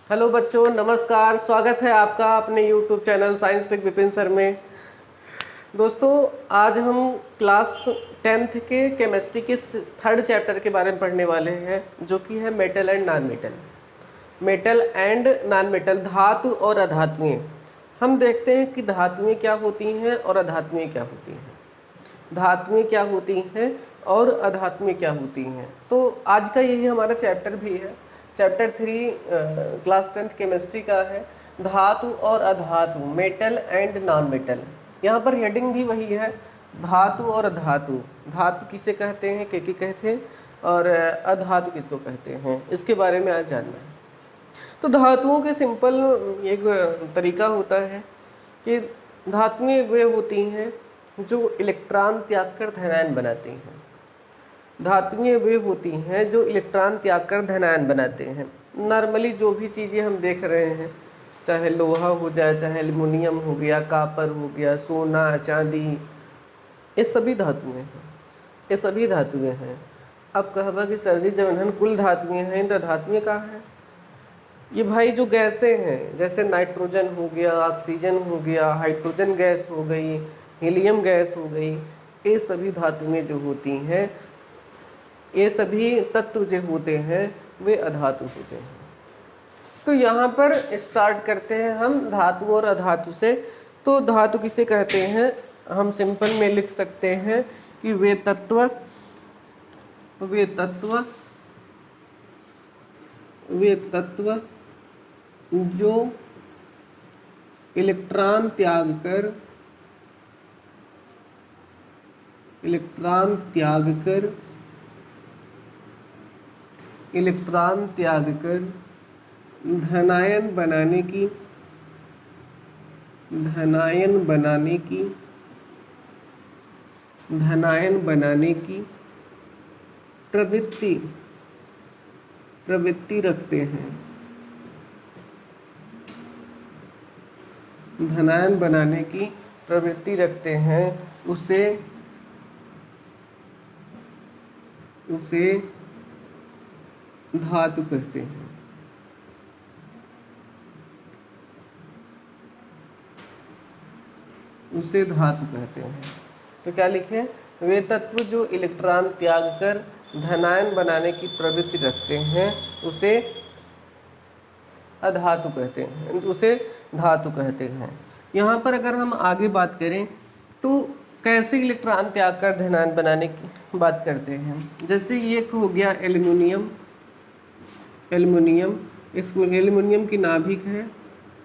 Hello बच्चों, नमस्कार। स्वागत है आपका अपने YouTube channel science tech Vipin sir में। दोस्तों, आज हम क्लास 10th के केमिस्ट्री के 3rd चैप्टर के बारे में पढ़ने वाले हैं, जो कि है metal and non metal. Metal and non metal, धातु और अधातुएं। हम देखते हैं कि धातुएं क्या होती हैं और अधातुएं क्या होती हैं, धातुएं क्या होती हैं और अधातुएं क्या होती हैं। तो आज का यही हमारा चैप्टर भी है। चैप्टर 3 क्लास 10th केमिस्ट्री का है, धातु और अधातु, मेटल एंड नॉन मेटल। यहाँ पर हेडिंग भी वही है, धातु और अधातु। धातु किसे कहते हैं, क्या कहते हैं, और अधातु किसको कहते हैं, इसके बारे में आज जानना है। तो धातुओं के सिंपल एक तरीका होता है कि धातुएं वे होती हैं जो इलेक्ट्रॉन त्याग कर धनायन बनाती हैं। धातुएं वे होती हैं जो इलेक्ट्रॉन त्याग कर धनायन बनाते हैं। नॉर्मली जो भी चीज़ें हम देख रहे हैं, चाहे लोहा हो जाए, चाहे एल्युमिनियम हो गया, कापर हो गया, सोना, चांदी, ये सभी धातुएं हैं, ये सभी धातुएं हैं। अब कहबा कि सर जी जब इन्हन कुल धातुएं हैं तो धातुएं कहाँ हैं? ये भाई जो गैसें हैं, जैसे नाइट्रोजन हो गया, ऑक्सीजन हो गया, हाइड्रोजन गैस हो गई, हीलियम गैस हो गई, ये सभी धातुएं जो होती हैं, ये सभी तत्व जो होते हैं वे अधातु होते हैं। तो यहाँ पर स्टार्ट करते हैं हम धातु और अधातु से। तो धातु किसे कहते हैं, हम सिंपल में लिख सकते हैं कि वे तत्व जो इलेक्ट्रॉन त्याग कर धनायन बनाने की प्रवृत्ति रखते हैं। धनायन बनाने की प्रवृत्ति रखते हैं, उसे धातु कहते हैं। उसे धातु कहते हैं। तो क्या लिखें, वे तत्व जो इलेक्ट्रॉन त्याग कर धनायन बनाने की प्रवृत्ति रखते हैं उसे अधातु कहते हैं, उसे धातु कहते हैं। यहाँ पर अगर हम आगे बात करें तो कैसे इलेक्ट्रॉन त्याग कर धनायन बनाने की बात करते हैं। जैसे ये हो गया एल्युमिनियम, इसको एल्युमिनियम की नाभिक है,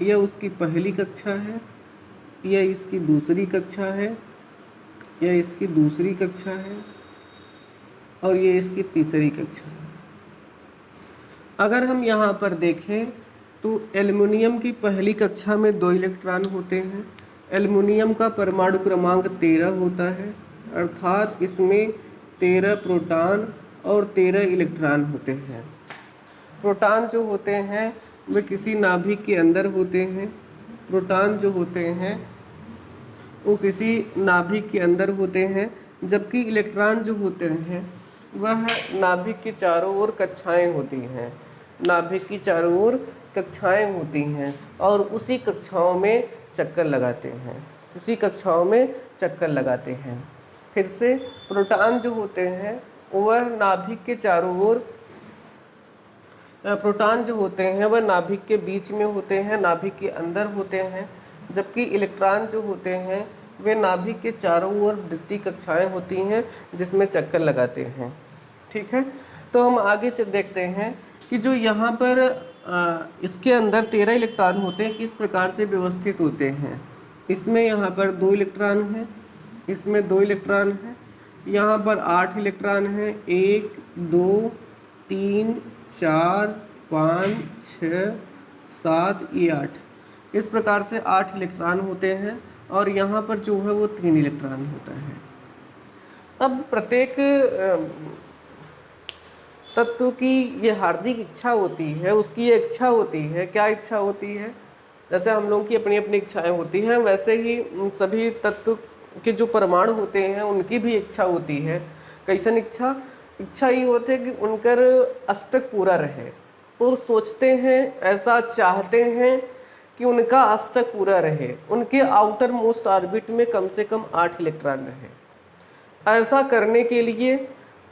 यह उसकी पहली कक्षा है, यह इसकी दूसरी कक्षा है, यह इसकी दूसरी कक्षा है और यह इसकी तीसरी कक्षा है। अगर हम यहाँ पर देखें तो एल्युमिनियम की पहली कक्षा में 2 इलेक्ट्रॉन होते हैं। एल्युमिनियम का परमाणु क्रमांक 13 होता है, अर्थात इसमें 13 प्रोटॉन और 13 इलेक्ट्रॉन होते हैं। प्रोटॉन जो होते हैं वे किसी नाभिक के अंदर होते हैं। प्रोटॉन जो होते हैं वो किसी नाभिक के अंदर होते हैं, जबकि इलेक्ट्रॉन जो होते हैं वह नाभिक के चारों ओर कक्षाएं होती हैं। नाभिक की चारों ओर कक्षाएं होती हैं और उसी कक्षाओं में चक्कर लगाते हैं। फिर से प्रोटॉन जो होते हैं वह नाभिक के चारों ओर, प्रोटॉन जो होते हैं वह नाभिक के बीच में होते हैं, नाभिक के अंदर होते हैं, जबकि इलेक्ट्रॉन जो होते हैं वे नाभिक के चारों ओर द्वितीय कक्षाएं होती हैं जिसमें चक्कर लगाते हैं। ठीक है, तो हम आगे देखते हैं कि जो यहाँ पर इसके अंदर 13 इलेक्ट्रॉन होते हैं, किस प्रकार से व्यवस्थित होते हैं। इसमें यहाँ पर 2 इलेक्ट्रॉन हैं, इसमें 2 इलेक्ट्रॉन हैं, यहाँ पर 8 इलेक्ट्रॉन हैं, 1 2 3 4 5 6 7, ये 8, इस प्रकार से 8 इलेक्ट्रॉन होते हैं और यहाँ पर जो है वो 3 इलेक्ट्रॉन होता है। अब प्रत्येक तत्व की ये हार्दिक इच्छा होती है, उसकी ये इच्छा होती है। क्या इच्छा होती है? जैसे हम लोगों की अपनी अपनी इच्छाएं होती हैं, वैसे ही सभी तत्व के जो परमाणु होते हैं उनकी भी इच्छा होती है। कैसन इच्छा? इच्छा ये होती है कि उनकर अष्टक पूरा रहे, वो सोचते हैं, ऐसा चाहते हैं कि उनका अष्टक पूरा रहे, उनके आउटर मोस्ट ऑर्बिट में कम से कम 8 इलेक्ट्रॉन रहे। ऐसा करने के लिए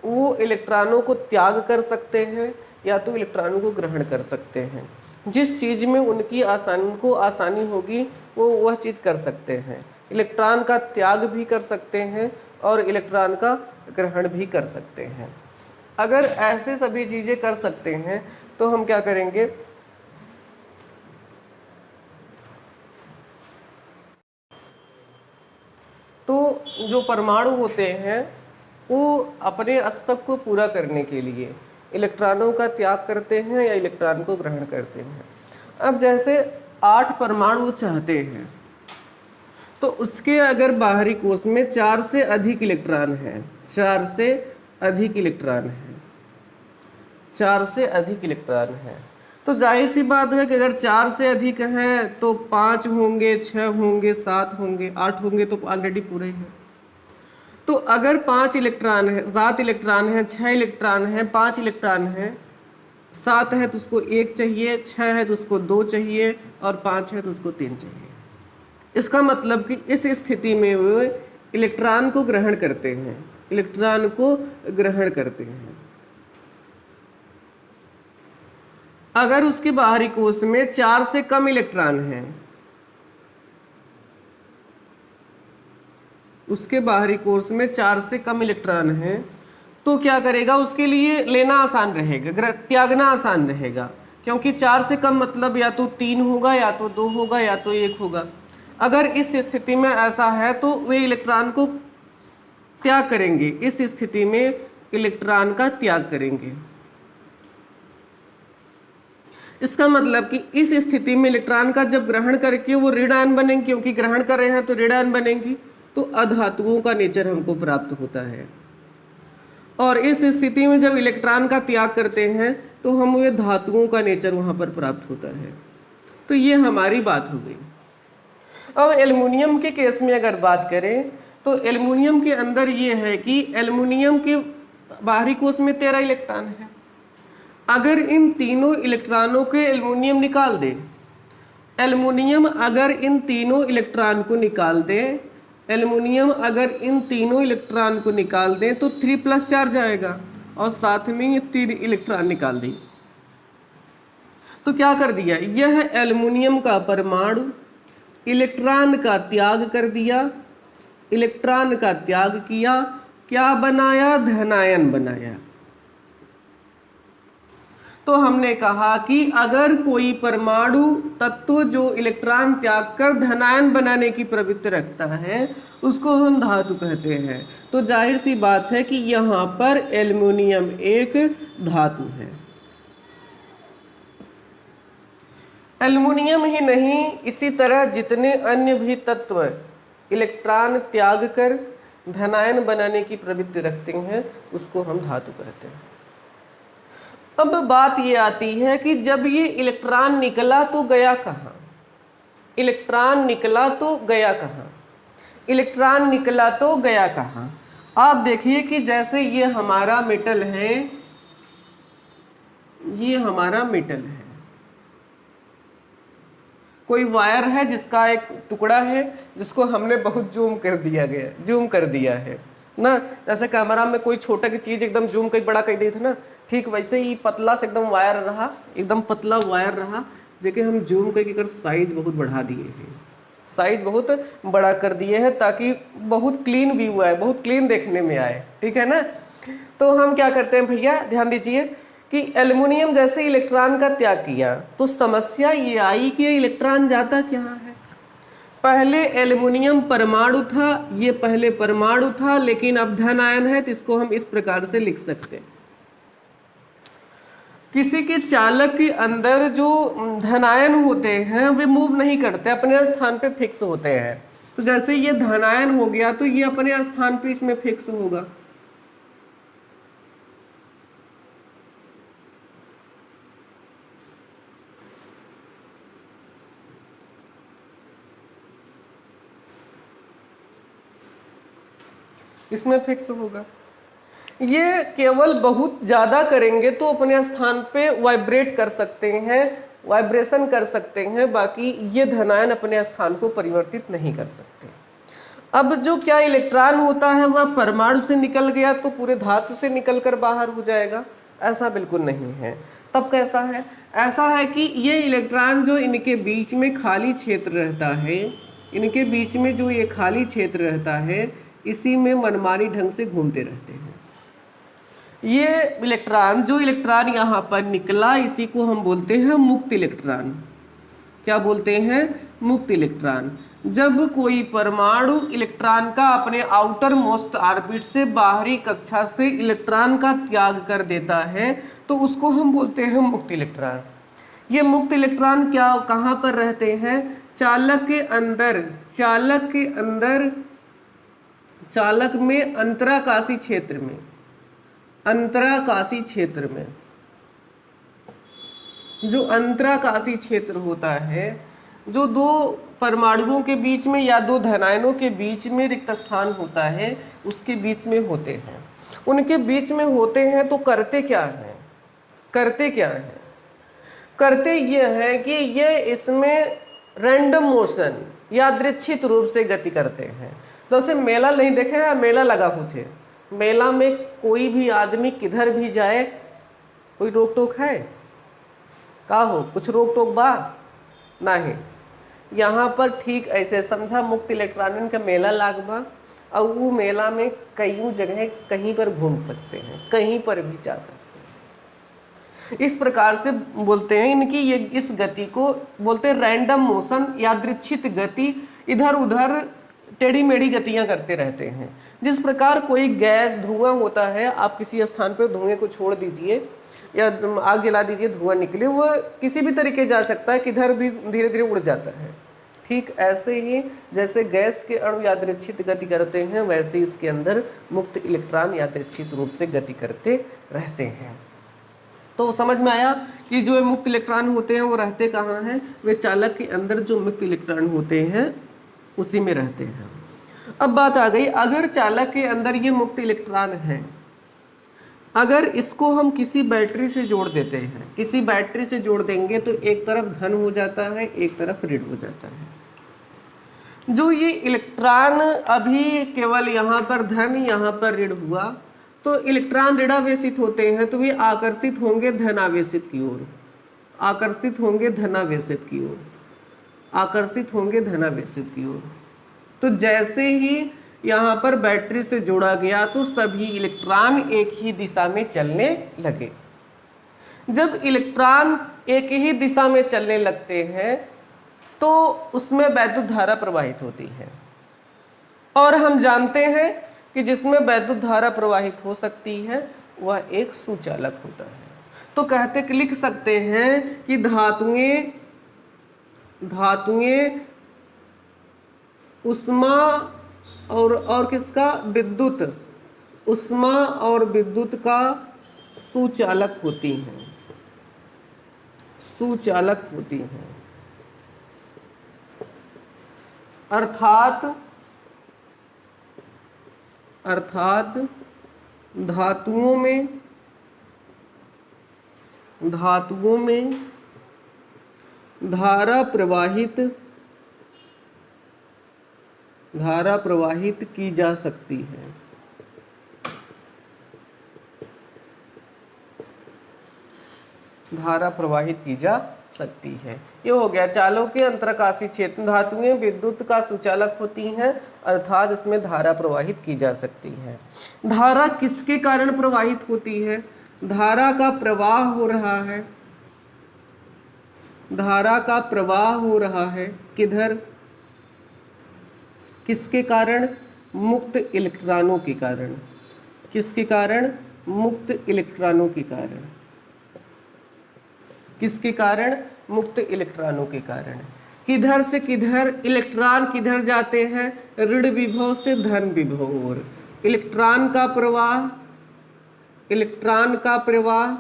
वो इलेक्ट्रॉनों को त्याग कर सकते हैं या तो इलेक्ट्रॉनों को ग्रहण कर सकते हैं। जिस चीज़ में उनको आसानी होगी वो वह चीज़ कर सकते हैं। इलेक्ट्रॉन का त्याग भी कर सकते हैं और इलेक्ट्रॉन का ग्रहण भी कर सकते हैं। अगर ऐसे सभी चीज़ें कर सकते हैं तो हम क्या करेंगे, तो जो परमाणु होते हैं वो अपने अष्टक को पूरा करने के लिए इलेक्ट्रॉनों का त्याग करते हैं या इलेक्ट्रॉन को ग्रहण करते हैं। अब जैसे 8 परमाणु चाहते हैं तो उसके अगर बाहरी कोश में 4 से अधिक इलेक्ट्रॉन है, 4 से अधिक इलेक्ट्रॉन है, 4 से अधिक इलेक्ट्रॉन है, तो जाहिर सी बात है कि अगर 4 से अधिक है तो 5 होंगे, 6 होंगे, 7 होंगे, 8 होंगे, तो ऑलरेडी पूरे ही है। तो अगर 5 इलेक्ट्रॉन है, 7 इलेक्ट्रॉन है, 6 इलेक्ट्रॉन है, 5 इलेक्ट्रॉन है, 7 है तो उसको 1 चाहिए, 6 है तो उसको 2 चाहिए और 5 है तो उसको 3 चाहिए। इसका मतलब कि इस स्थिति में वे इलेक्ट्रॉन को ग्रहण करते हैं, इलेक्ट्रॉन को ग्रहण करते हैं। अगर उसके बाहरी कोश में 4 से कम इलेक्ट्रॉन है, उसके बाहरी कोश में 4 से कम इलेक्ट्रॉन है, तो क्या करेगा, उसके लिए लेना आसान रहेगा, त्यागना आसान रहेगा, क्योंकि 4 से कम मतलब या तो 3 होगा, या तो 2 होगा, या तो 1 होगा। अगर इस स्थिति में ऐसा है तो वे इलेक्ट्रॉन को त्याग करेंगे, इस स्थिति में इलेक्ट्रॉन का त्याग करेंगे। इसका मतलब कि इस स्थिति में इलेक्ट्रॉन का जब ग्रहण करके वो ऋण आयन बनेंगे, क्योंकि ग्रहण कर रहे हैं तो ऋण आयन बनेंगी, तो अधातुओं का नेचर हमको प्राप्त होता है। और इस स्थिति में जब इलेक्ट्रॉन का त्याग करते हैं तो हम वे धातुओं का नेचर वहां पर प्राप्त होता है। तो ये हमारी बात हो गई। अब एल्युमिनियम के केस में अगर बात करें तो एल्युमिनियम के अंदर ये है कि एल्युमिनियम के बाहरी कोश में 13 इलेक्ट्रॉन है। अगर इन तीनों इलेक्ट्रॉनों के एल्युमिनियम निकाल दे, एल्युमिनियम अगर इन तीनों इलेक्ट्रॉन को निकाल दे, एल्युमिनियम अगर इन तीनों इलेक्ट्रॉन को निकाल दें तो 3+ चार्ज आएगा और साथ में ये 3 इलेक्ट्रॉन निकाल दें। तो क्या कर दिया, यह एल्युमिनियम का परमाणु इलेक्ट्रॉन का त्याग कर दिया, इलेक्ट्रॉन का त्याग किया, क्या बनाया, धनायन बनाया। तो हमने कहा कि अगर कोई परमाणु तत्व जो इलेक्ट्रॉन त्याग कर धनायन बनाने की प्रवृत्ति रखता है उसको हम धातु कहते हैं। तो जाहिर सी बात है कि यहाँ पर एल्युमिनियम एक धातु है। एल्युमिनियम ही नहीं, इसी तरह जितने अन्य भी तत्व इलेक्ट्रॉन त्याग कर धनायन बनाने की प्रवृत्ति रखते हैं उसको हम धातु कहते हैं। अब बात ये आती है कि जब ये इलेक्ट्रॉन निकला तो गया कहाँ, इलेक्ट्रॉन निकला तो गया कहाँ, इलेक्ट्रॉन निकला तो गया कहाँ। आप देखिए कि जैसे ये हमारा मेटल है, ये हमारा मेटल है, कोई वायर है जिसका एक टुकड़ा है जिसको हमने बहुत जूम कर दिया है ना। जैसे कैमरा में कोई छोटा की चीज एकदम जूम कर बड़ा कर दी था ना, ठीक वैसे ही पतला से एकदम वायर रहा, एकदम पतला वायर रहा, जेके हम जूम करके कर साइज बहुत बढ़ा दिए हैं, साइज बहुत बड़ा कर दिए हैं ताकि बहुत क्लीन व्यू आए, बहुत क्लीन देखने में आए, ठीक है ना। तो हम क्या करते हैं भैया, ध्यान दीजिए कि एल्युमिनियम जैसे इलेक्ट्रॉन का त्याग किया तो समस्या ये आई कि इलेक्ट्रॉन जाता क्या है। पहले एल्युमिनियम परमाणु था, ये पहले परमाणु था, लेकिन अब धन आयन है, तो इसको हम इस प्रकार से लिख सकते हैं। किसी के चालक के अंदर जो धनायन होते हैं वे मूव नहीं करते, अपने स्थान पे फिक्स होते हैं। तो जैसे ये धनायन हो गया तो ये अपने स्थान पे इसमें फिक्स होगा। इसमें फिक्स होगा। ये केवल बहुत ज़्यादा करेंगे तो अपने स्थान पे वाइब्रेट कर सकते हैं, वाइब्रेशन कर सकते हैं, बाकी ये धनायन अपने स्थान को परिवर्तित नहीं कर सकते। अब जो क्या इलेक्ट्रॉन होता है वह परमाणु से निकल गया तो पूरे धातु से निकलकर बाहर हो जाएगा, ऐसा बिल्कुल नहीं है। तब कैसा है? ऐसा है कि ये इलेक्ट्रॉन जो इनके बीच में खाली क्षेत्र रहता है, इनके बीच में जो ये खाली क्षेत्र रहता है, इसी में मनमानी ढंग से घूमते रहते हैं। ये इलेक्ट्रॉन, जो इलेक्ट्रॉन यहाँ पर निकला, इसी को हम बोलते हैं मुक्त इलेक्ट्रॉन। क्या बोलते हैं? मुक्त इलेक्ट्रॉन। जब कोई परमाणु इलेक्ट्रॉन का अपने आउटर मोस्ट ऑर्बिट से बाहरी कक्षा से इलेक्ट्रॉन का त्याग कर देता है तो उसको हम बोलते हैं मुक्त इलेक्ट्रॉन। ये मुक्त इलेक्ट्रॉन क्या कहाँ पर रहते हैं? चालक के अंदर, चालक के अंदर, चालक में अंतराकाशी क्षेत्र में, अंतराकाशी क्षेत्र में, जो अंतराकाशी क्षेत्र होता है, जो दो परमाणुओं के बीच में या दो धनायनों के बीच में रिक्त स्थान होता है, उसके बीच में होते हैं। उनके बीच में होते हैं तो करते क्या हैं? करते क्या हैं? करते ये है कि ये इसमें रैंडम मोशन, यादृच्छिक रूप से गति करते हैं। जैसे मेला नहीं देखे हैं? मेला लगा होते, मेला में कोई भी आदमी किधर भी जाए, कोई रोक टोक है? का हो कुछ रोक टोक बा? नहीं। यहाँ पर ठीक ऐसे समझा मुक्त इलेक्ट्रॉन का मेला लाग बा और वो मेला में कई जगह कहीं पर घूम सकते हैं, कहीं पर भी जा सकते हैं। इस प्रकार से बोलते हैं इनकी ये, इस गति को बोलते हैं रैंडम मोशन, यादृच्छिक गति, इधर उधर टेढ़ी मेढ़ी गतियां करते रहते हैं। जिस प्रकार कोई गैस धुआं होता है, आप किसी स्थान पर धुएं को छोड़ दीजिए या आग जला दीजिए, धुआं निकले, वो किसी भी तरीके जा सकता है, किधर भी धीरे धीरे उड़ जाता है। ठीक ऐसे ही जैसे गैस के अणु यादृच्छिक गति करते हैं, वैसे इसके अंदर मुक्त इलेक्ट्रॉन यादृच्छिक रूप से गति करते रहते हैं। तो समझ में आया कि जो मुक्त इलेक्ट्रॉन होते हैं वो रहते कहाँ हैं? वे चालक के अंदर जो मुक्त इलेक्ट्रॉन होते हैं उसी में रहते हैं। अब बात आ गई, अगर चालक के अंदर ये मुक्त इलेक्ट्रॉन है, अगर इसको हम किसी बैटरी से जोड़ देते हैं, किसी बैटरी से जोड़ देंगे तो एक तरफ धन हो जाता है, एक तरफ ऋण हो जाता है। जो ये इलेक्ट्रॉन अभी केवल यहाँ पर धन, यहाँ पर ऋण हुआ, तो इलेक्ट्रॉन ऋणावेशित होते हैं तो वे आकर्षित होंगे धनावेशित की ओर, आकर्षित होंगे धनावेशित की ओर, आकर्षित होंगे धनावेशित की ओर। तो जैसे ही यहाँ पर बैटरी से जोड़ा गया तो सभी इलेक्ट्रॉन एक ही दिशा में चलने लगे। जब इलेक्ट्रॉन एक ही दिशा में चलने लगते हैं तो उसमें वैद्युत धारा प्रवाहित होती है, और हम जानते हैं कि जिसमें वैद्युत धारा प्रवाहित हो सकती है वह एक सुचालक होता है। तो कहते कि लिख सकते हैं कि धातुएं उष्मा और किसका? विद्युत, उष्मा और विद्युत का सुचालक होती हैं, सुचालक होती हैं। अर्थात धातुओं में धारा प्रवाहित की जा सकती है। धारा प्रवाहित की जा सकती है। ये हो गया चालों के अंतराकाशी क्षेत्र। धातुएं विद्युत का सुचालक होती हैं, अर्थात इसमें धारा प्रवाहित की जा सकती है। धारा किसके कारण प्रवाहित होती है? धारा का प्रवाह हो रहा है, धारा का प्रवाह हो रहा है किधर? किसके कारण? मुक्त इलेक्ट्रॉनों के कारण। किसके कारण? मुक्त इलेक्ट्रॉनों के कारण। किसके कारण? मुक्त इलेक्ट्रॉनों के कारण। किधर से किधर इलेक्ट्रॉन किधर जाते हैं? ऋण विभव से धन विभव और इलेक्ट्रॉन का प्रवाह, इलेक्ट्रॉन का प्रवाह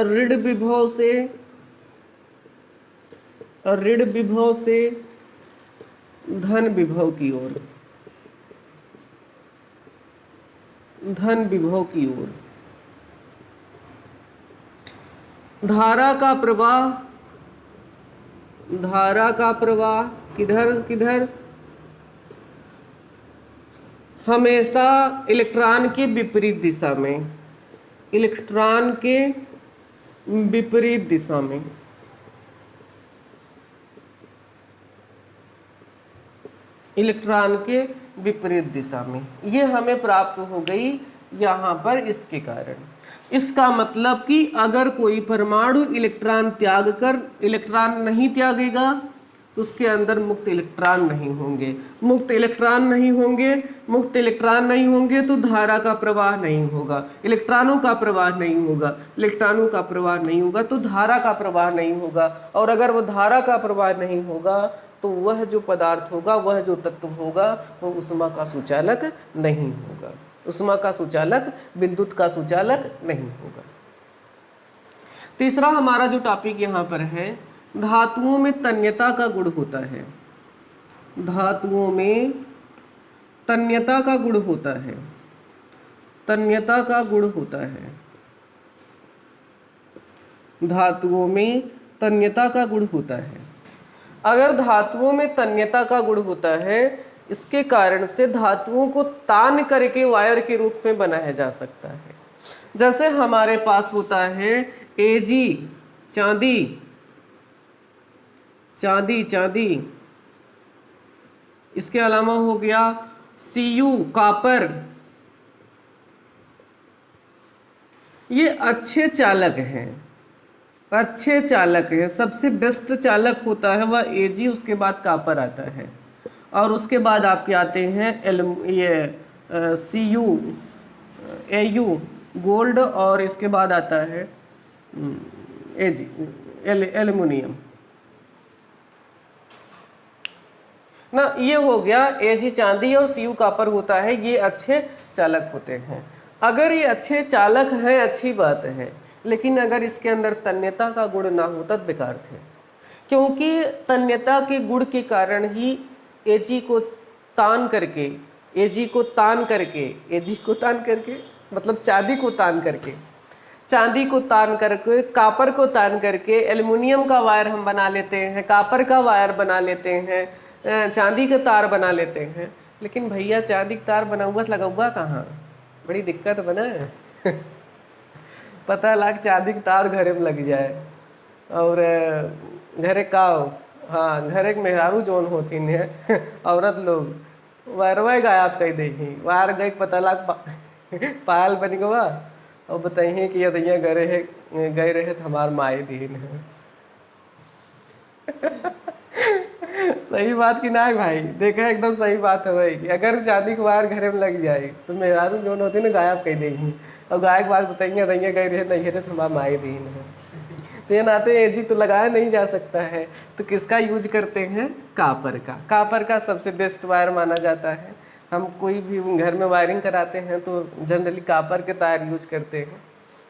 ऋण विभव से धन विभव की ओर। धन विभव की ओर। धारा का प्रवाह किधर किधर? हमेशा इलेक्ट्रॉन के विपरीत दिशा में, इलेक्ट्रॉन के विपरीत दिशा में। इलेक्ट्रॉन के विपरीत दिशा में, ये हमें प्राप्त हो गई यहाँ पर इसके कारण। इसका मतलब कि अगर कोई परमाणु इलेक्ट्रॉन त्याग कर, इलेक्ट्रॉन नहीं त्यागेगा तो उसके अंदर मुक्त इलेक्ट्रॉन नहीं होंगे। मुक्त इलेक्ट्रॉन नहीं होंगे, मुक्त इलेक्ट्रॉन नहीं होंगे तो धारा का प्रवाह नहीं होगा, इलेक्ट्रॉनों का प्रवाह नहीं होगा, इलेक्ट्रॉनों का प्रवाह नहीं होगा तो धारा का प्रवाह नहीं होगा। और अगर वो धारा का प्रवाह नहीं होगा तो वह जो पदार्थ होगा, वह जो तत्व होगा, वो ऊष्मा का सुचालक नहीं होगा। ऊष्मा का सुचालक, विद्युत का सुचालक नहीं होगा। तीसरा हमारा जो टॉपिक यहाँ पर है, धातुओं में तन्यता का गुण होता है। धातुओं में तन्यता का गुण होता है, तन्यता का गुण होता है। धातुओं में तन्यता का गुण होता है। अगर धातुओं में तन्यता का गुण होता है, इसके कारण से धातुओं को तान करके वायर के रूप में बनाया जा सकता है। जैसे हमारे पास होता है Ag चांदी, चांदी चांदी, इसके अलावा हो गया Cu कॉपर। ये अच्छे चालक हैं, अच्छे चालक हैं। सबसे बेस्ट चालक होता है वह Ag, उसके बाद कॉपर आता है और उसके बाद आपके आते हैं Cu, Au गोल्ड और इसके बाद आता है Ag एल्युमिनियम ना। ये हो गया Ag चांदी और Cu कॉपर होता है, ये अच्छे चालक होते हैं। अगर ये अच्छे चालक हैं अच्छी बात है, लेकिन अगर इसके अंदर तन्यता का गुण ना हो तब बेकार थे, क्योंकि तन्यता के गुण के कारण ही Ag को तान करके, Ag को तान करके, Ag को तान करके मतलब चांदी को तान करके, चांदी को तान करके, कॉपर को तान करके एल्युमिनियम का वायर हम बना लेते हैं, कॉपर का वायर बना लेते हैं, चांदी का तार बना लेते हैं। लेकिन भैया चांदी का तार बना हुआ लगौगा कहाँ? बड़ी दिक्कत बना है। पता लग चांदी का तार घरे में लग जाए और घरे का, हाँ घरे के मेहरारू जोन होती है औरत लोग वायरवा गायब कही देगी, वायर गई पता लग पायल बन गवा और बताइए कि यदिया गए रहे तो हमार माए दीन है। सही बात कि ना भाई? देखा एकदम सही बात है भाई कि अगर चांदी के वायर घरे में लग जाए तो मेहरारू जोन होती है ना गायब कही देगी और गाय के बाद बताइए दैया गए रहे नहीं रहे तो हमारा माए दीन है। तो ये नाते Ag तो लगाया नहीं जा सकता है, तो किसका यूज करते हैं? कॉपर का। कॉपर का सबसे बेस्ट वायर माना जाता है। हम कोई भी घर में वायरिंग कराते हैं तो जनरली कॉपर के तार यूज करते हैं,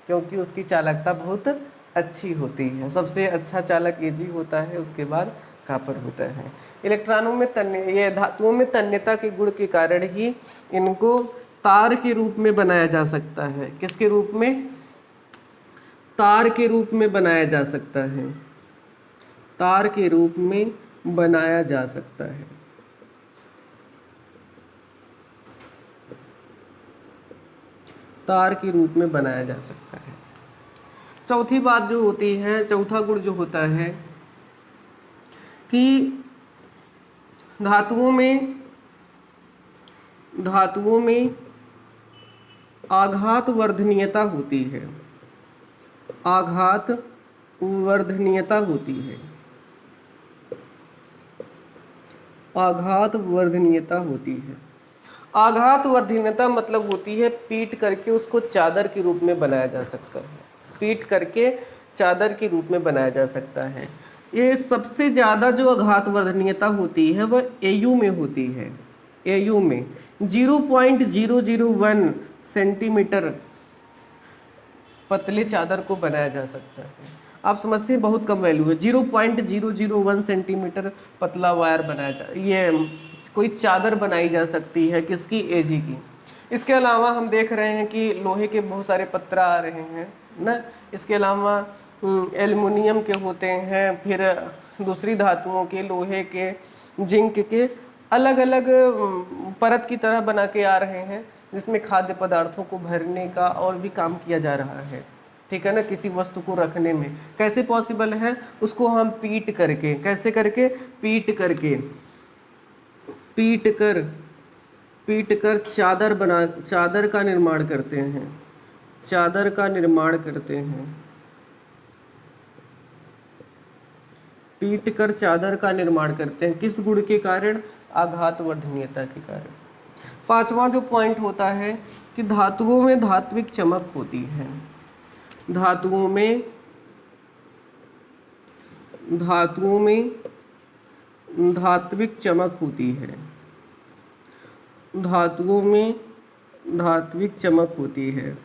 क्योंकि उसकी चालकता बहुत अच्छी होती है। सबसे अच्छा चालक Ag होता है, उसके बाद कॉपर होता है। इलेक्ट्रॉनों में ये धातुओं में तन्यता के गुण के कारण ही इनको तार के रूप में बनाया जा सकता है। किसके रूप में? तार के रूप में बनाया जा सकता है, तार के रूप में बनाया जा सकता है। तार के रूप में बनाया जा सकता है। चौथी बात जो होती है, चौथा गुण जो होता है कि धातुओं में आघात वर्धनीयता होती है। आघात वर्धनीयता होती है। आघात वर्धनीयता होती है। आघात वर्धनीयता मतलब होती है पीट करके उसको चादर के रूप में बनाया जा सकता है। पीट करके चादर के रूप में बनाया जा सकता है। ये सबसे ज़्यादा जो आघात वर्धनीयता होती है वह Au में होती है। Au में 0.001 सेंटीमीटर पतले चादर को बनाया जा सकता है। आप समझते हैं बहुत कम वैल्यू है। 0.001 सेंटीमीटर पतला वायर बनाया जा, ये कोई चादर बनाई जा सकती है। किसकी? Ag की। इसके अलावा हम देख रहे हैं कि लोहे के बहुत सारे पत्रा आ रहे हैं ना। इसके अलावा एल्युमिनियम के होते हैं, फिर दूसरी धातुओं के, लोहे के, जिंक के अलग अलग परत की तरह बना के आ रहे हैं, जिसमें खाद्य पदार्थों को भरने का और भी काम किया जा रहा है। ठीक है ना, किसी वस्तु को रखने में कैसे पॉसिबल है, उसको हम पीट करके, कैसे करके, पीट कर चादर का निर्माण करते हैं, चादर का निर्माण करते हैं, पीट कर चादर का निर्माण करते हैं। किस गुण के कारण? आघातवर्धनीयता के कारण। पांचवा जो पॉइंट होता है कि धातुओं में धात्विक चमक होती है, धातुओं में धात्विक चमक होती है, धातुओं में धात्विक चमक होती है,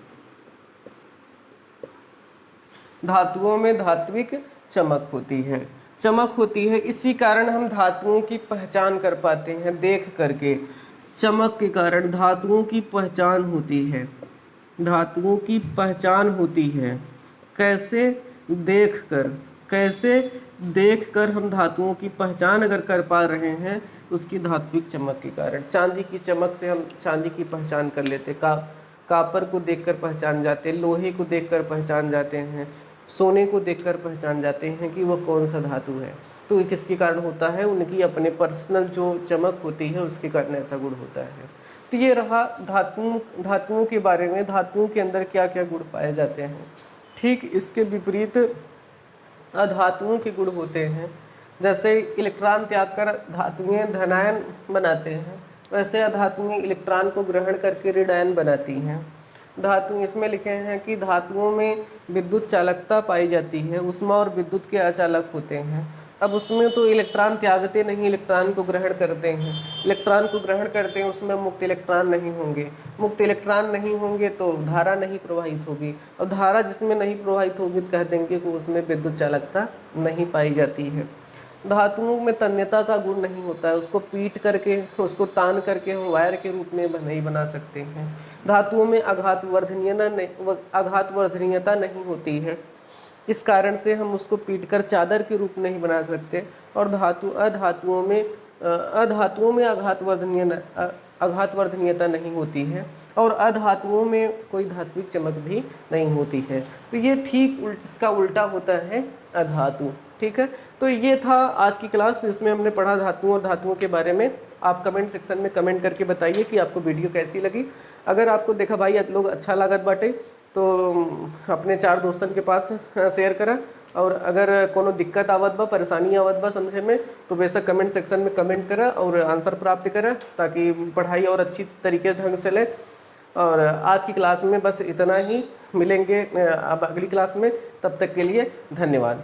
धातुओं में धात्विक चमक होती है। इसी कारण हम धातुओं की पहचान कर पाते हैं देख करके। चमक के कारण धातुओं की पहचान होती है, धातुओं की पहचान होती है। कैसे? देखकर हम धातुओं की पहचान अगर कर पा रहे हैं उसकी धात्विक चमक के कारण। चांदी की चमक से हम चांदी की पहचान कर लेते, कापर को देखकर पहचान जाते, लोहे को देखकर पहचान जाते हैं, सोने को देखकर पहचान जाते हैं कि वह कौन सा धातु है। तो ये किसके कारण होता है? उनकी अपने पर्सनल जो चमक होती है उसके कारण ऐसा गुण होता है। तो ये रहा धातुओं के बारे में, धातुओं के अंदर क्या क्या गुण पाए जाते हैं। ठीक इसके विपरीत अधातुओं के गुण होते हैं। जैसे इलेक्ट्रॉन त्याग कर धातुएं धनायन बनाते हैं, वैसे अधातुएं इलेक्ट्रॉन को ग्रहण करके ऋणायन बनाती हैं। धातु इसमें लिखे हैं कि धातुओं में विद्युत चालकता पाई जाती है, ऊष्मा और विद्युत के अचालक होते हैं। अब उसमें तो इलेक्ट्रॉन त्यागते नहीं, इलेक्ट्रॉन को ग्रहण करते हैं। इलेक्ट्रॉन को ग्रहण करते हैं, उसमें मुक्त इलेक्ट्रॉन नहीं होंगे, मुक्त इलेक्ट्रॉन नहीं होंगे तो धारा नहीं प्रवाहित होगी, और धारा जिसमें नहीं प्रवाहित होगी तो कह देंगे कि उसमें विद्युत चालकता नहीं पाई जाती है। धातुओं में तन्यता का गुण नहीं होता है, उसको पीट करके, उसको तान करके हम वायर के रूप में नहीं बना सकते हैं। धातुओं में आघातवर्धनीयता नहीं होती है, इस कारण से हम उसको पीटकर चादर के रूप नहीं बना सकते। और अधातुओं में आघातवर्धनीयता नहीं होती है, और अधातुओं में कोई धात्विक चमक भी नहीं होती है। तो ये ठीक इसका उल्टा होता है अधातु। ठीक है, तो ये था आज की क्लास, जिसमें हमने पढ़ा धातुओं और धातुओं के बारे में। आप कमेंट सेक्शन में कमेंट करके बताइए कि आपको वीडियो कैसी लगी। अगर आपको देखा भाई लोग अच्छा लागत बाटे तो अपने 4 दोस्तन के पास शेयर करा, और अगर कोनो दिक्कत आवत बा, परेशानी आवत बा समझे में, तो बेशक कमेंट सेक्शन में कमेंट करा और आंसर प्राप्त करा, ताकि पढ़ाई और अच्छी तरीके ढंग से ले। और आज की क्लास में बस इतना ही, मिलेंगे अब अगली क्लास में, तब तक के लिए धन्यवाद।